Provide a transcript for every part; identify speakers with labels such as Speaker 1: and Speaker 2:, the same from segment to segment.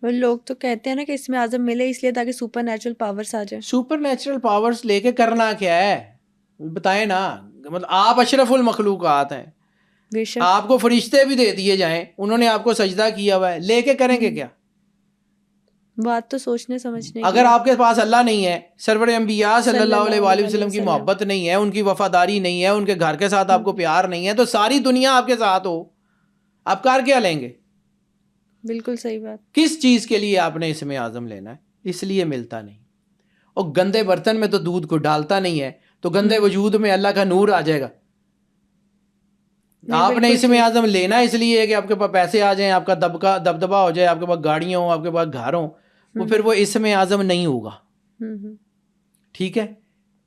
Speaker 1: اور لوگ تو کہتے ہیں نا کہ اس میں اعظم ملے اس لیے تاکہ سپر نیچرل پاورز آ جائیں.
Speaker 2: سپر نیچرل پاورز لے کے کرنا کیا ہے بتائیں نا. مطلب آپ اشرف المخلوقات ہیں,
Speaker 1: بے شک.
Speaker 2: آپ کو فرشتے بھی دے دیے جائیں, انہوں نے آپ کو سجدہ کیا ہوا ہے, لے کے کریں گے کیا؟
Speaker 1: بات تو سوچنے سمجھنے کی
Speaker 2: اگر
Speaker 1: ہے.
Speaker 2: آپ کے پاس اللہ نہیں ہے, سرور انبیاء صلی اللہ علیہ وآلہ وسلم کی
Speaker 1: وسلم.
Speaker 2: محبت نہیں ہے, ان کی وفاداری نہیں ہے, ان کے گھر کے ساتھ آپ کو پیار نہیں ہے, تو ساری دنیا آپ کے ساتھ ہو, آپ کر کیا لیں گے؟
Speaker 1: بالکل صحیح بات.
Speaker 2: کس چیز کے لیے آپ نے اسم اعظم لینا ہے؟ اس لیے ملتا نہیں. اور گندے برتن میں تو دودھ کو ڈالتا نہیں ہے, تو گندے وجود میں اللہ کا نور آ جائے گا. آپ نے اسم اعظم لینا اس لیے ہے کہ آپ کے پاس پیسے آ جائیں, آپ کا دبدبا ہو جائے, آپ کے پاس گاڑیاں ہوں, آپ کے پاس گھر ہوں, وہ پھر وہ اسم اعظم نہیں ہوگا. ٹھیک ہے,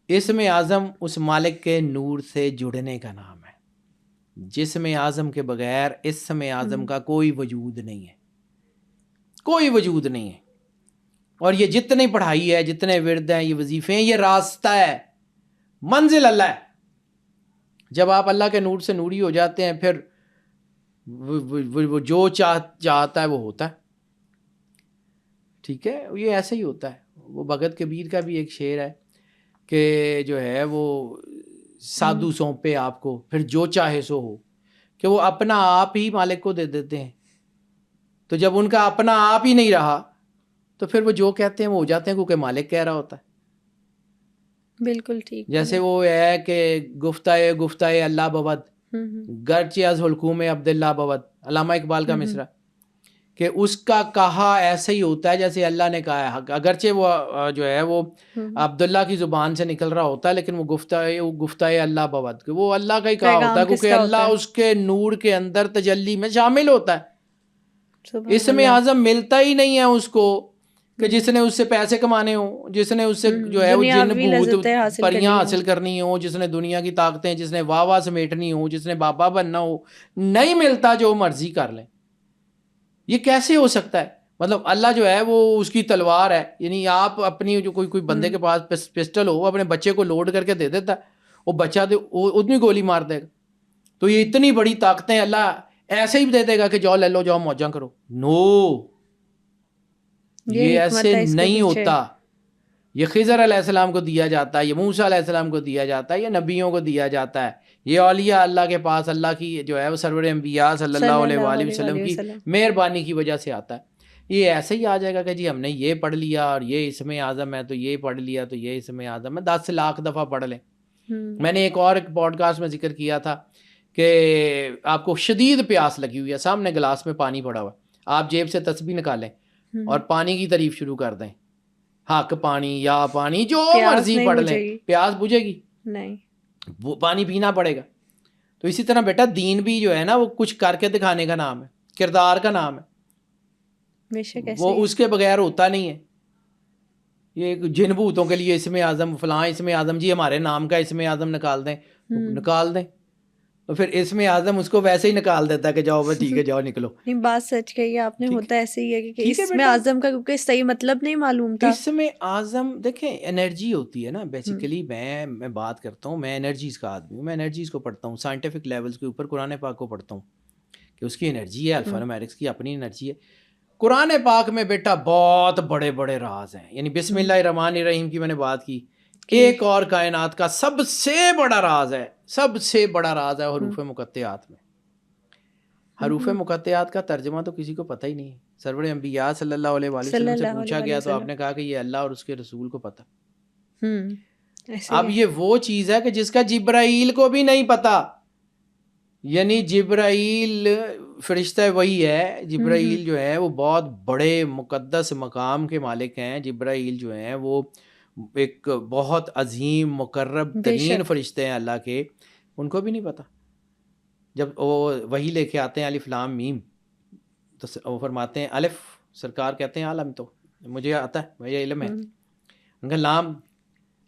Speaker 2: اسم اعظم اس مالک کے نور سے جڑنے کا نام ہے. جسم اعظم کے بغیر اسم اعظم کا کوئی وجود نہیں ہے, کوئی وجود نہیں ہے. اور یہ جتنی پڑھائی ہے, جتنے ورد ہیں, یہ وظیفے ہیں, یہ راستہ ہے, منزل اللہ ہے. جب آپ اللہ کے نور سے نوری ہو جاتے ہیں, پھر وہ جو چاہتا ہے وہ ہوتا ہے. ٹھیک ہے, یہ ایسے ہی ہوتا ہے. وہ بھگت کبیر کا بھی ایک شعر ہے کہ جو ہے وہ سادھو سونپے آپ کو, پھر جو چاہے سو ہو, کہ وہ اپنا آپ ہی مالک کو دے دیتے ہیں. تو جب ان کا اپنا آپ ہی نہیں رہا تو پھر وہ جو کہتے ہیں وہ ہو جاتے ہیں, کیونکہ مالک کہہ رہا ہوتا ہے.
Speaker 1: بالکل ٹھیک.
Speaker 2: جیسے وہ ہے کہ گفتہ اللہ بود گرچہ از حلقوم عبداللہ بود, علامہ اقبال کا مصرع, کہ اس کا کہا ایسے ہی ہوتا ہے جیسے اللہ نے کہا ہے. اگرچہ وہ جو ہے وہ عبداللہ کی زبان سے نکل رہا ہوتا ہے, لیکن وہ گفتہ اللہ بود, کہ وہ اللہ کا ہی کہا ہوتا ہے, کیونکہ اللہ اس کے نور کے اندر تجلی میں شامل ہوتا ہے. اسم اعظم ملتا ہی نہیں ہے اس کو کہ جس نے اس سے پیسے کمانے ہوں, جس نے اس سے جو ہے وہ جن بھوت پریاں حاصل کرنی ہوں, جس نے دنیا کی طاقتیں, جس نے واہ سمیٹنی ہوں, جس نے بابا بننا ہو. نہیں ملتا, جو مرضی کر لیں. یہ کیسے ہو سکتا ہے؟ مطلب اللہ جو ہے وہ اس کی تلوار ہے, یعنی آپ اپنی جو کوئی بندے کے پاس پسٹل ہو, اپنے بچے کو لوڈ کر کے دے دیتا ہے, وہ بچہ اتنی گولی مار دے گا. تو یہ اتنی بڑی طاقتیں اللہ ایسے ہی دے دے گا کہ جاؤ لے لو, جاؤ موجاں کرو. نو, یہ ایسے نہیں ہوتا. یہ خضر علیہ السلام کو دیا جاتا ہے, یہ موسیٰ علیہ السلام کو دیا جاتا ہے, یہ نبیوں کو دیا جاتا ہے. یہ اولیاء اللہ کے پاس اللہ کی جو ہے وہ سرور انبیاء صلی اللہ علیہ وآلہ وسلم کی مہربانی کی وجہ سے آتا ہے. یہ ایسے ہی آ جائے گا کہ جی ہم نے یہ پڑھ لیا اور یہ اسم اعظم ہے, تو یہ پڑھ لیا تو یہ اسم اعظم ہے, 10 لاکھ دفعہ پڑھ لیں. میں نے ایک پوڈ کاسٹ میں ذکر کیا تھا کہ آپ کو شدید پیاس لگی ہوئی ہے, سامنے گلاس میں پانی پڑا ہوا, آپ جیب سے تسبیح نکالیں اور پانی کی تعریف شروع کر دیں, حق پانی, یا پانی, جو مرضی پڑھ لیں, پیاس بجھے گی
Speaker 1: نہیں,
Speaker 2: وہ پانی پینا پڑے گا. تو اسی طرح بیٹا دین بھی جو ہے نا وہ کچھ کر کے دکھانے کا نام ہے, کردار کا نام ہے, وہ اس کے بغیر ہوتا نہیں ہے. یہ جن بھوتوں کے لیے اسم اعظم فلاں اسم اعظم, جی ہمارے نام کا اسم اعظم نکال دیں, نکال دیں, تو پھر اسم اعظم اس کو ویسے ہی نکال دیتا ہے کہ جاؤ بھائی ٹھیک ہے جاؤ نکلو.
Speaker 1: نہیں, بات سچ کہی آپ نے, ہوتا ایسے ہی ہے کہ اسم اعظم کا کیونکہ صحیح مطلب نہیں معلوم تھا.
Speaker 2: اسم اعظم دیکھیں انرجی ہوتی ہے نا بیسیکلی. میں بات کرتا ہوں, میں انرجیز کا آدمی ہوں, میں انرجیز کو پڑھتا ہوں, سائنٹیفک لیولز کے اوپر قرآن پاک کو پڑھتا ہوں کہ اس کی انرجی ہے, الفا نومیرکس کی اپنی انرجی ہے. قرآن پاک میں بیٹا بہت بڑے بڑے راز ہیں. یعنی بسم اللہ الرحمن الرحیم کی میں نے بات کی, ایک اور کائنات کا سب سے بڑا راز ہے, سب سے بڑا راز ہے حروف مقطعات میں. حروف مقطعات کا ترجمہ تو کسی کو پتہ ہی نہیں ہے. سرور انبیاء صلی اللہ علیہ وآلہ وسلم سے پوچھا گیا تو آپ نے کہا کہ یہ اللہ اور اس کے رسول کو پتہ. اب یہ وہ چیز ہے کہ جس کا جبرائیل کو بھی نہیں پتہ. یعنی جبرائیل فرشتہ وہی ہے, جبرائیل جو ہے وہ بہت بڑے مقدس مقام کے مالک ہیں. جبرائیل جو ہیں وہ ایک بہت عظیم مقرب ترین فرشتے ہیں اللہ کے, ان کو بھی نہیں پتہ. جب وہ وہی لے کے آتے ہیں الف لام میم, تو وہ فرماتے ہیں الف, سرکار کہتے ہیں عالم تو مجھے آتا ہے, مجھے علم ہے. ان کا لام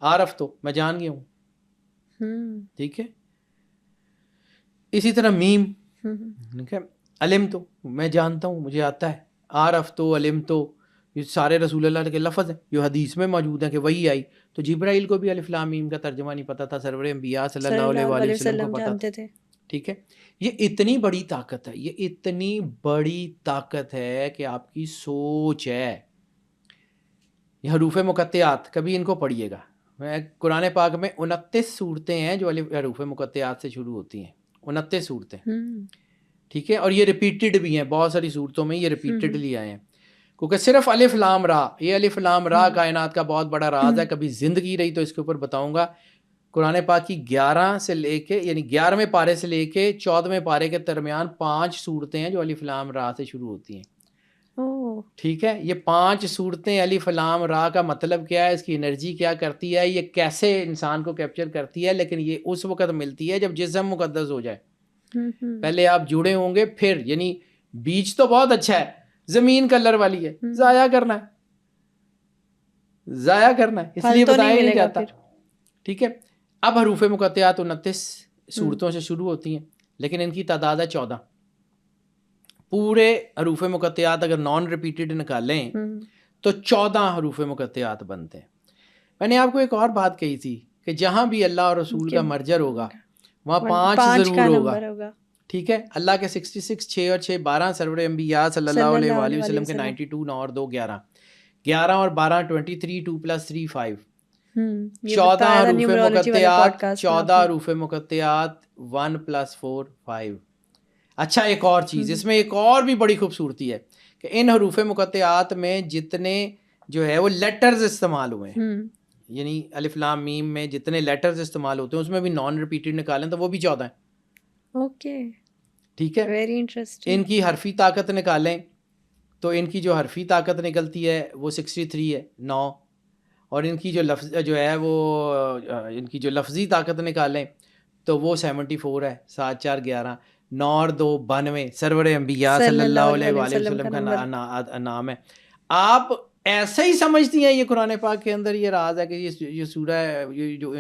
Speaker 2: عارف تو میں جان گیا ہوں. ٹھیک ہے, اسی طرح میم, ٹھیک ہے, علم تو میں جانتا ہوں, مجھے آتا ہے. عارف تو, علم تو, یہ سارے رسول اللہ کے لفظ ہیں جو حدیث میں موجود ہیں کہ وہی آئی. تو جبرائیل کو بھی الف لام میم کا ترجمہ نہیں پتہ تھا, سرور انبیاء صلی اللہ علیہ وآلہ وسلم کو پتہ تھا. ٹھیک ہے. یہ اتنی بڑی طاقت ہے, یہ اتنی بڑی طاقت ہے کہ آپ کی سوچ ہے. یہ حروف مقطعات کبھی ان کو پڑھیے گا. قرآن پاک میں 29 صورتیں ہیں جو حروف مقطعات سے شروع ہوتی ہیں. 29 صورتیں, ٹھیک ہے. اور یہ ریپیٹڈ بھی ہیں, بہت ساری صورتوں میں یہ ریپیٹڈلی آئے ہیں, کیونکہ صرف الف لام را, یہ الف لام را کائنات کا بہت بڑا راز ہے. کبھی زندگی رہی تو اس کے اوپر بتاؤں گا. قرآن پاک کی 11 سے لے کے یعنی 11ویں پارے سے لے کے 14ویں پارے کے درمیان 5 صورتیں ہیں جو الف لام را سے شروع ہوتی ہیں. ٹھیک ہے. یہ 5 صورتیں الف لام را کا مطلب کیا ہے, اس کی انرجی کیا کرتی ہے, یہ کیسے انسان کو کیپچر کرتی ہے, لیکن یہ اس وقت ملتی ہے جب جسم مقدس ہو جائے. پہلے آپ جڑے ہوں گے, پھر یعنی بیج تو بہت اچھا ہے, زمین کلر والی ہے, ضائع کرنا ہے, ضائع کرنا ہے, اس لیے بتایا نہیں جاتا. ٹھیک ہے. اب حروف مقطعات 29 صورتوں سے شروع ہوتی ہیں, لیکن ان کی تعداد ہے 14. پورے حروف مقطعات اگر نان ریپیٹڈ نکالیں تو 14 حروف مقطعات بنتے ہیں. میں نے آپ کو ایک اور بات کہی تھی کہ جہاں بھی اللہ اور رسول کا مرجر ہوگا وہاں 5 ضرور ہوگا. ٹھیک ہے. اللہ کے 66, 6 اور 6 12, سرور انبیاء صلی اللہ علیہ وآلہ وسلم کے 92, 9 اور 2 11, 11 اور 12 23, 2 + 3 5, 14 حروف مقطعات, 14 حروف مقطعات, 1 + 4 5. اچھا, ایک اور چیز اس میں ایک اور بھی بڑی خوبصورتی ہے کہ ان حروف مقطعات میں جتنے جو ہے وہ لیٹرز استعمال ہوئے ہیں, یعنی الف لام میم میں جتنے لیٹرز استعمال ہوتے ہیں اس میں بھی نان ریپیٹڈ نکالیں تو وہ بھی 14 ہیں. اوکے, ٹھیک ہے. Very interesting. ان کی حرفی طاقت نکالیں تو ان کی جو حرفی طاقت نکلتی ہے وہ 63 ہے, 9. اور ان کی جو لفظ جو ہے وہ ان کی جو لفظی طاقت نکالیں تو وہ 74 ہے, 7 4 11, 9 اور 2 92, سرور انبیاء صلی اللہ علیہ وآلہ وسلم کا نام ہے. آپ ایسے ہی سمجھتی ہیں یہ قرآن پاک کے اندر یہ راز ہے کہ یہ سورہ یہ جو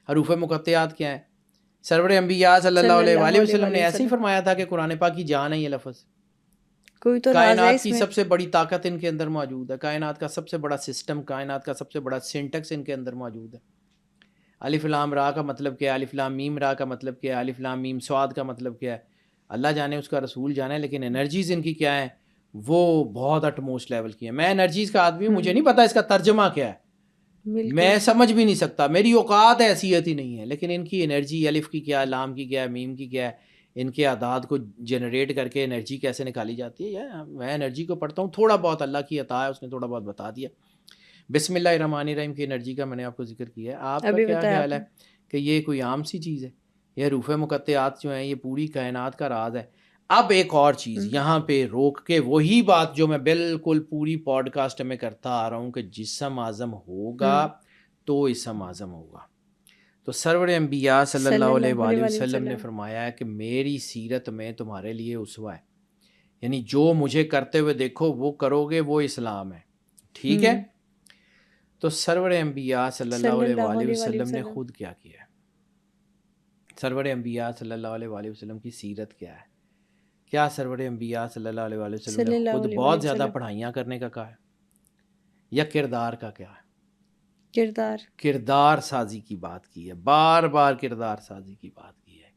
Speaker 2: حروف مقطعات کیا ہیں, سرور انبیاء صلی اللہ علیہ وآلہ وسلم نے ایسے ہی فرمایا تھا کہ قرآن پاک کی جان ہے یہ لفظ. کائنات کی سب سے بڑی طاقت ان کے اندر موجود ہے, کائنات کا سب سے بڑا سسٹم, کائنات کا سب سے بڑا سینٹیکس ان کے اندر موجود ہے. الف لام را کا مطلب کیا ہے, الف لام میم را کا مطلب کیا ہے, الف لام میم صاد کا مطلب کیا ہے, اللہ جانے, اس کا رسول جانے. لیکن انرجیز ان کی کیا ہیں, وہ بہت اٹ موسٹ لیول کی ہیں. میں انرجیز کا آدمی ہوں, مجھے نہیں پتا اس کا ترجمہ کیا ہے, میں سمجھ بھی نہیں سکتا, میری اوقات حیثیت ہی نہیں ہے. لیکن ان کی انرجی, الف کی کیا ہے, لام کی کیا ہے, میم کی کیا ہے, ان کے اعداد کو جنریٹ کر کے انرجی کیسے نکالی جاتی ہے. میں انرجی کو پڑھتا ہوں, تھوڑا بہت اللہ کی عطا ہے, اس نے تھوڑا بہت بتا دیا. بسم اللہ الرحمن الرحیم کی انرجی کا میں نے آپ کو ذکر کیا ہے. آپ کا کیا خیال ہے کہ یہ کوئی عام سی چیز ہے؟ یہ حروف مقطعات جو ہیں یہ پوری کائنات کا راز ہے. اب ایک اور چیز یہاں پہ روک کے وہی بات جو میں بالکل پوری پوڈ کاسٹ میں کرتا آ رہا ہوں کہ جسم اعظم ہوگا تو اسم اعظم ہوگا. تو سرور انبیاء صلی اللہ علیہ وآلہ وسلم نے فرمایا ہے کہ میری سیرت میں تمہارے لیے اسوہ ہے, یعنی جو مجھے کرتے ہوئے دیکھو وہ کرو گے, وہ اسلام ہے. ٹھیک ہے. تو سرور انبیاء صلی اللہ علیہ وآلہ وسلم نے خود کیا کیا ہے؟ سرور انبیاء صلی اللہ علیہ وآلہ وسلم کی سیرت کیا ہے؟ کیا سرور انبیاء صلی اللہ علیہ وآلہ وسلم نے خود بہت زیادہ پڑھائیاں کرنے کا کہا ہے, یا کردار کا کیا ہے؟ کردار سازی کی بات کی ہے, بار بار کردار سازی کی بات کی ہے.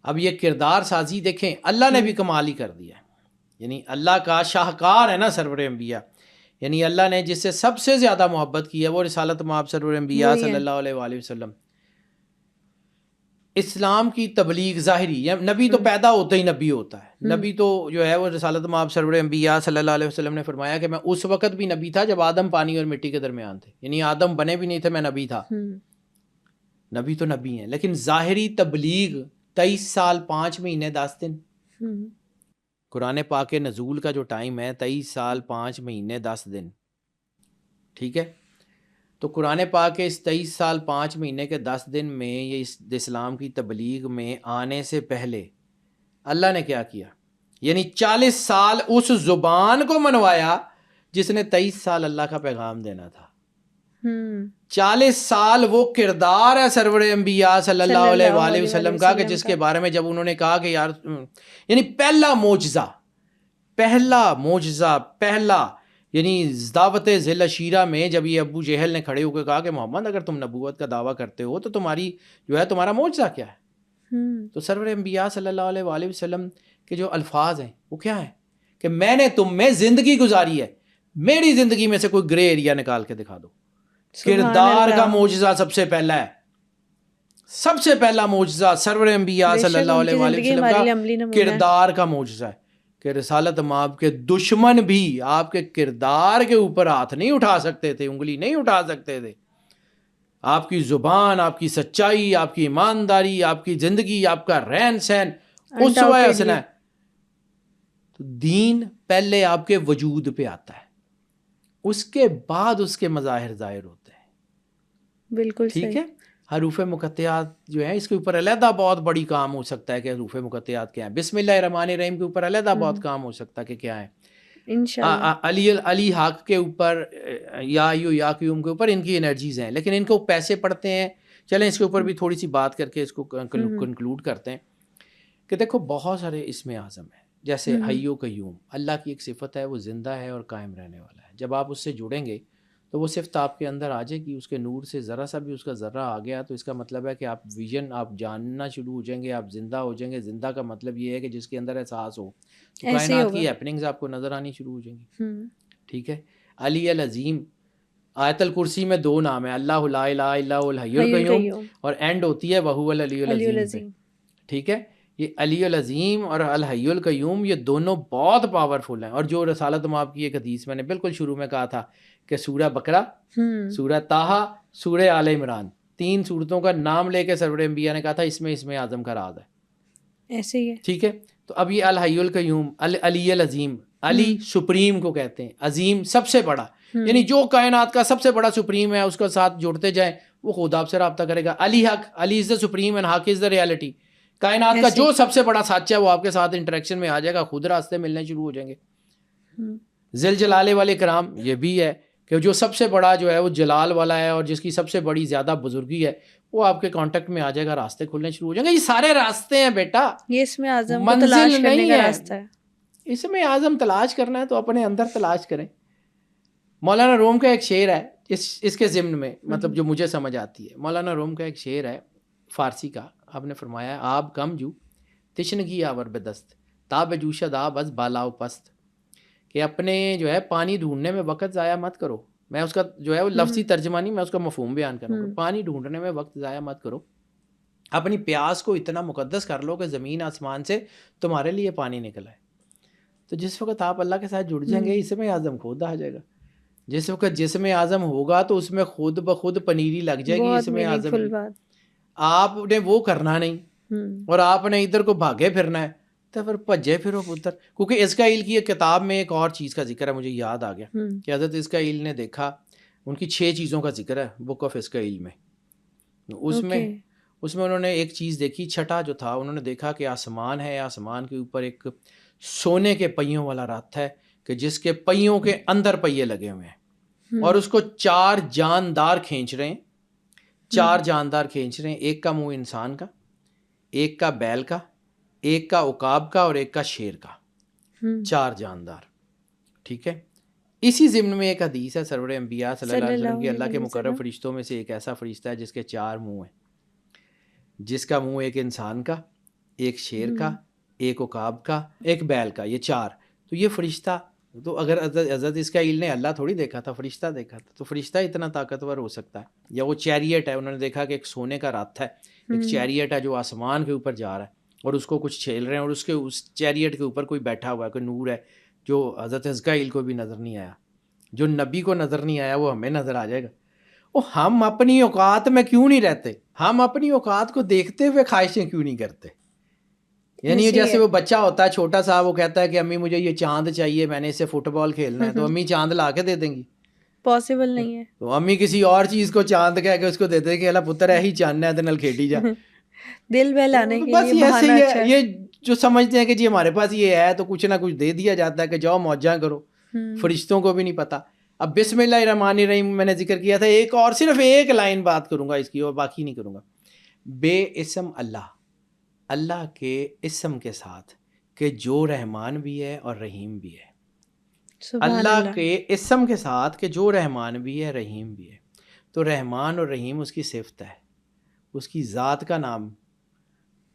Speaker 2: اب یہ کردار سازی دیکھیں, اللہ نے بھی کمال ہی کر دیا ہے. یعنی اللہ کا شاہکار ہے نا سرور انبیاء, یعنی اللہ نے جس سے سب سے زیادہ محبت کی ہے وہ رسالت مآب سرور انبیاء صلی اللہ علیہ وآلہ وسلم. اسلام کی تبلیغ ظاہری, نبی تو پیدا ہوتا ہی نبی ہوتا ہے, نبی تو جو ہے وہ رسالت مآب سرور انبیاء صلی اللہ علیہ وسلم نے فرمایا کہ میں اس وقت بھی نبی تھا جب آدم پانی اور مٹی کے درمیان تھے, یعنی آدم بنے بھی نہیں تھے, میں نبی تھا. نبی تو نبی ہیں, لیکن ظاہری تبلیغ 23 سال 5 مہینے 10 دن. قرآن پاک نزول کا جو ٹائم ہے 23 سال 5 مہینے 10 دن. ٹھیک ہے. تو قرآن پاک کے اس 23 سال 5 مہینے کے 10 دن میں یہ اس اسلام کی تبلیغ میں آنے سے پہلے اللہ نے کیا کیا, یعنی 40 سال اس زبان کو منوایا جس نے 23 سال اللہ کا پیغام دینا تھا. 40 سال وہ کردار ہے سرور انبیاء صلی اللہ علیہ وآلہ وسلم کا کہ جس کے بارے میں جب انہوں نے کہا کہ یار, یعنی پہلا معجزہ یعنی دعوت ذل عشیرہ میں جب یہ ابو جہل نے کھڑے ہو کے کہا کہ محمد اگر تم نبوت کا دعویٰ کرتے ہو تو تمہاری جو ہے تمہارا معجزہ کیا ہے, تو سرور انبیاء صلی اللہ علیہ وآلہ وسلم کے جو الفاظ ہیں وہ کیا ہیں کہ میں نے تم میں زندگی گزاری ہے، میری زندگی میں سے کوئی گرے ایریا نکال کے دکھا دو. کردار کا معجزہ سب سے پہلا ہے، سب سے پہلا معجزہ سرور انبیاء صلی اللہ علیہ وآلہ وسلم کا کردار کا معجزہ ہے کہ رسالت مآب کے دشمن بھی آپ کے کردار کے اوپر ہاتھ نہیں اٹھا سکتے تھے، انگلی نہیں اٹھا سکتے تھے. آپ کی زبان، آپ کی سچائی، آپ کی ایمانداری، آپ کی زندگی، آپ کا رہن سہن اسوہ حسنہ ہے. تو دین پہلے آپ کے وجود پہ آتا ہے، اس کے بعد اس کے مظاہر ظاہر ہوتے ہیں.
Speaker 1: بالکل
Speaker 2: ٹھیک ہے. حروف مقطعات جو ہیں اس کے اوپر علیحدہ بہت بڑی کام ہو سکتا ہے کہ حروف مقطعات کیا ہیں. بسم اللہ الرحمن الرحیم کے اوپر علیحدہ بہت کام ہو سکتا ہے کہ کیا ہے.
Speaker 1: انشاءاللہ
Speaker 2: علی حق کے اوپر، یا قیوم کے اوپر ان کی انرجیز ہیں، لیکن ان کو پیسے پڑتے ہیں. چلیں اس کے اوپر بھی تھوڑی سی بات کر کے اس کو کنکلوڈ کرتے ہیں کہ دیکھو بہت سارے اسم اعظم ہیں، جیسے حی و قیوم اللہ کی ایک صفت ہے، وہ زندہ ہے اور قائم رہنے والا ہے. جب آپ اس سے جڑیں گے تو وہ صفت آپ کے اندر آ جائے گی. اس کے نور سے ذرا سا بھی اس کا ذرہ آ گیا تو اس کا مطلب ہے کہ آپ ویژن، آپ جاننا شروع ہو جائیں گے، آپ زندہ ہو جائیں گے. زندہ کا مطلب یہ ہے کہ جس کے اندر احساس ہو، تو کائنات کی ہیپننگز آپ کو نظر آنی شروع ہو جائیں گی. ٹھیک ہے. علی العظیم، آیت الکرسی میں 2 نام ہیں، اللہ لا الہ الا هو الحی القیوم، اور اینڈ ہوتی ہے وہو العلی العظیم. ٹھیک ہے. یہ علی العظیم اور الحی القیوم یہ دونوں بہت پاورفل ہیں. اور جو رسالت مآب کی ایک حدیث میں نے بالکل شروع میں کہا تھا کہ سورہ بقرہ، سورہ طٰہٰ، سورہ آل عمران، 3 سورتوں کا نام لے کے سرور انبیاء نے کہا تھا اس میں اسم اعظم کا راز ہے.
Speaker 1: ایسے ہی ہے.
Speaker 2: ٹھیک ہے. تو اب یہ الحی القیوم، علی العظیم، علی سپریم کو کہتے ہیں، عظیم سب سے بڑا، یعنی جو کائنات کا سب سے بڑا سپریم ہے اس کے ساتھ جڑتے جائیں وہ خود آپ سے رابطہ کرے گا. علی حق، علی از دا سپریم اینڈ حق از دا ریالٹی. کائنات کا جو سب سے بڑا سچ ہے وہ آپ کے ساتھ انٹریکشن میں آ جائے گا، خود راستے ملنے شروع ہو جائیں گے. ذل جلالے والے کرام یہ بھی ہے کہ جو سب سے بڑا جو ہے وہ جلال والا ہے اور جس کی سب سے بڑی زیادہ بزرگی ہے وہ آپ کے کانٹیکٹ میں آ جائے گا، راستے کھلنے شروع ہو جائیں گے. یہ سارے راستے ہیں بیٹا،
Speaker 1: یہ اسم اعظم کو تلاش کرنے کا راستہ ہے.
Speaker 2: اسم اعظم تلاش کرنا ہے تو اپنے اندر تلاش کریں. مولانا روم کا ایک شعر ہے اس کے ضمن میں، مطلب جو مجھے سمجھ آتی ہے. مولانا روم کا ایک شعر ہے فارسی کا، آپ نے فرمایا آب کم جو تشنگی آور بدست تاب جوشد آب از بالا و پست، کہ اپنے جو ہے پانی ڈھونڈنے میں وقت ضائع مت کرو. میں اس کا جو ہے وہ لفظی ترجمہ نہیں، میں اس کا مفہوم بیان کروں گا. پانی ڈھونڈنے میں وقت ضائع مت کرو، اپنی پیاس کو اتنا مقدس کر لو کہ زمین آسمان سے تمہارے لیے پانی نکل آئے. تو جس وقت آپ اللہ کے ساتھ جڑ جائیں گے اسم اعظم خود آ جائے گا. جس وقت جسم اعظم ہوگا تو اس میں خود بخود پنیری لگ جائے گی اسم اعظم. آپ نے وہ کرنا نہیں اور آپ نے ادھر کو بھاگے پھرنا ہے تو پھر بھجے پھرو پتر. کیونکہ اسرائیل کی ایک کتاب میں ایک اور چیز کا ذکر ہے، مجھے یاد آ گیا کہ حضرت اسرائیل نے دیکھا، ان کی 6 چیزوں کا ذکر ہے بک آف اسرائیل میں. اس میں انہوں نے ایک چیز دیکھی، چھٹا جو تھا انہوں نے دیکھا کہ آسمان ہے، آسمان کے اوپر ایک سونے کے پہیوں والا رتھ ہے کہ جس کے پہیوں کے اندر پہیے لگے ہوئے ہیں اور اس کو 4 جاندار کھینچ رہے ہیں. 4 جاندار کھینچ رہے ہیں، ایک کا منہ انسان کا، ایک کا بیل کا، ایک کا عقاب کا اور ایک کا شیر کا. 4 جاندار. ٹھیک ہے. اسی ضمن میں ایک حدیث ہے سرور انبیاء صلی اللہ علیہ وسلم کی، اللہ کے مقرب فرشتوں میں سے ایک ایسا فرشتہ ہے جس کے 4 منہ ہیں، جس کا منہ ایک انسان کا، ایک شیر کا، ایک عقاب کا، ایک بیل کا. یہ 4. تو یہ فرشتہ، تو اگر حضرت اسرائیل نے اللہ تھوڑی دیکھا تھا، فرشتہ دیکھا تھا، تو فرشتہ اتنا طاقتور ہو سکتا ہے. یا وہ چیریٹ ہے، انہوں نے دیکھا کہ ایک سونے کا رتھ ہے، ایک چیریٹ ہے جو آسمان کے اوپر جا رہا ہے اور اس کو کچھ چھیل رہے ہیں اور اس چیریٹ کے اوپر کوئی بیٹھا ہوا ہے، کوئی نور ہے جو حضرت اسرائیل کو بھی نظر نہیں آیا. جو نبی کو نظر نہیں آیا وہ ہمیں نظر آ جائے گا. ہم اپنی اوقات میں کیوں نہیں رہتے؟ ہم اپنی اوقات کو دیکھتے ہوئے خواہشیں کیوں نہیں کرتے؟ یعنی جیسے وہ بچہ ہوتا ہے چھوٹا سا، وہ کہتا ہے کہ امی مجھے یہ چاند چاہیے، میں نے اس سے فٹ بال کھیلنا ہے، تو امی چاند لا کے دے دیں گی؟
Speaker 1: پاسبل نہیں ہے.
Speaker 2: تو امی کسی اور چیز کو چاند کہہ کے اس کو دے دیں کہ اللہ پتر ہے ہی چاند ہے نل کھیڈی جا.
Speaker 1: دل بہلانے کے
Speaker 2: بس
Speaker 1: لیے
Speaker 2: ایسے ہی ہے. یہ جو سمجھتے ہیں کہ جی ہمارے پاس یہ ہے تو کچھ نہ کچھ دے دیا جاتا ہے کہ جاؤ موجاں کرو. فرشتوں کو بھی نہیں پتا. اب بسم اللہ الرحمن الرحیم میں نے ذکر کیا تھا، ایک اور صرف ایک لائن بات کروں گا اس کی اور باقی نہیں کروں گا. بے اسم اللہ، اللہ کے اسم کے ساتھ کہ جو رحمان بھی ہے اور رحیم بھی ہے. اللہ کے اسم کے ساتھ کہ جو رحمان بھی ہے رحیم بھی ہے. تو رحمان اور رحیم اس کی صفت ہے، اس کی ذات کا نام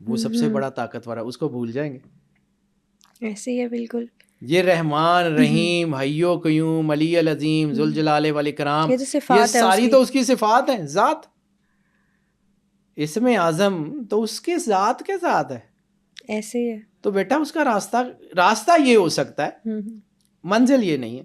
Speaker 2: وہ سب سے بڑا طاقتور ہے، اس کو بھول جائیں گے؟
Speaker 1: ایسے ہی ہے بالکل.
Speaker 2: یہ رحمان، رحیم، حیو قیوم، علی العظیم، ذوالجلال والاکرام،
Speaker 1: یہ تو صفات
Speaker 2: یہ
Speaker 1: ہے
Speaker 2: ساری تو اس کی صفات ہیں، ذات. اسم اعظم تو اس کے ذات کے ساتھ ہے.
Speaker 1: ایسے ہی ہے.
Speaker 2: تو بیٹا اس کا راستہ یہ ہو سکتا ہے، منزل یہ نہیں ہے.